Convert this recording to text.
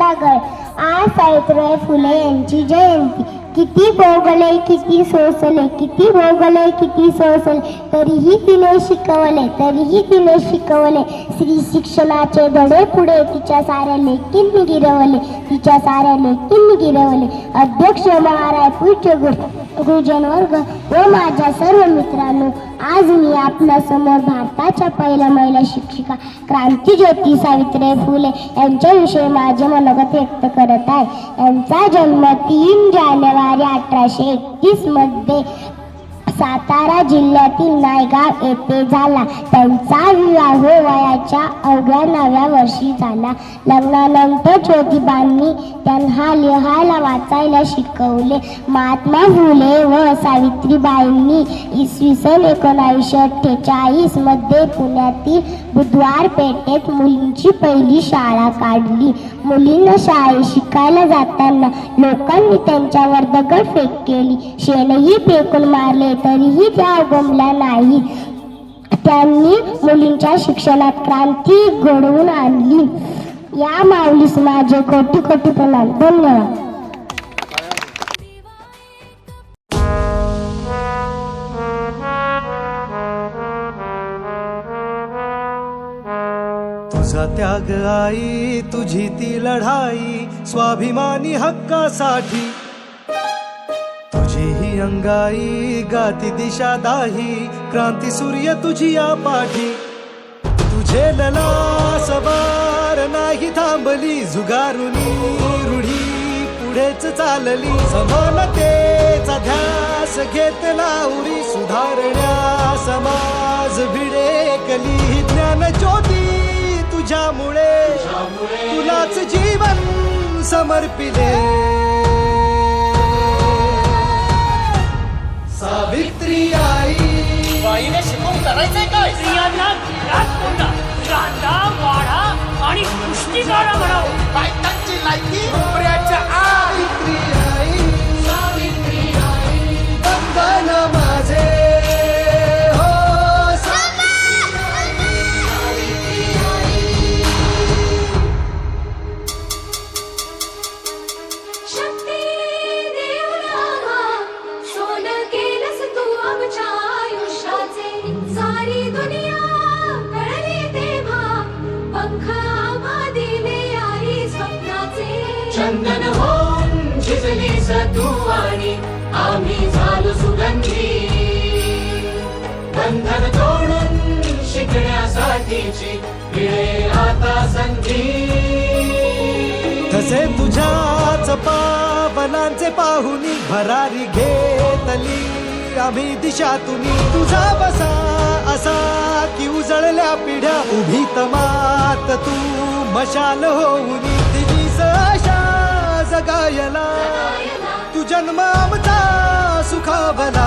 आज सावित्रीबाई फुले यांची जयंती. किती भोगले किती सोसले, किती भोगले किती सोसले, तरीही तिने शिकवले. स्त्री शिक्षणाचे धडे पुढे तिच्या साऱ्या लेकींनी गिरवले. अध्यक्ष महाराज, पूज्य गुरुजन वर्ग व माझ्या सर्व मित्रांनो, आज मी आपल्या समोर भारताच्या पहिल्या महिला शिक्षिका क्रांतीज्योती सावित्रीबाई फुले यांच्याविषयी माझे मनोगत व्यक्त करत आहे. यांचा जन्म 3 जानेवारी 1831 मध्ये सातारा जिल्ह्यातील नायगाव येथे झाला. त्यांचा विवाह वयाच्या अवघ्या 9व्या वर्षी झाला. लग्नानंतर ज्योतिबांनी त्यांना लिहायला वाचायला शिकवले. महात्मा फुले व सावित्रीबाईंनी इसवी सन 1948 मध्ये पुण्यातील बुधवार पेठेत मुलींची पहिली शाळा काढली. मुलींना शाळेत शिकायला जाताना लोकांनी त्यांच्यावर दगडफेक केली. शेणही फेकून मारले तरीही त्या अवगमल्या नाही. त्यांनी मुलींच्या शिक्षणात क्रांती घडवून आणली. या माऊलीस माझे कोटी कोटी प्रणाम. धन्यवाद. तुझा त्याग आई, तुझी ती लढाई स्वाभिमानी हक्कासाठी, तुझी ही अंगाई गाती दिशा दाही, क्रांती सूर्य तुझी या पाठी. तुझे ललास बार नाही थांबली, जुगारुनी रूढी पुढेच चालली. समानतेचा ध्यास घेतला उरी, सुधारण्या समाज भिडेकली. ज्ञान ज्योती तुझ्यामुळे तुलाच जीवन समर्पिले. सावित्री आई, बाईने शिकवून करायचंय काय? स्त्रियांना घरात कोंडा, रांधा वाडा आणि पुष्टिकारा म्हणावं. बायकांची लायकी उपऱ्याच्या आई. सावित्री आई, वंदन माझे हो. शक्ती देवना सोनं केलंस तू आमच्या आयुष्याचे. सारी दुनिया कळली तेव्हा पंख आम्हा दिले आई स्वप्नाचे. चंदन होऊन झिजलीस तू आणि आम्ही झालो सुगंधी. बंधन तोडून शिकण्यासाठीची मिळे आता संधी. तसे तुझ्याच पावलांचे पाहुनी भरारी घेतली आम्ही दिशा तुम्ही. तुझा बसा असा की उजळल्या पिढ्या, उभी तमात तू मशाल होऊन. दिलीस आशा जगायला, तू जन्म आमचा सुखावला.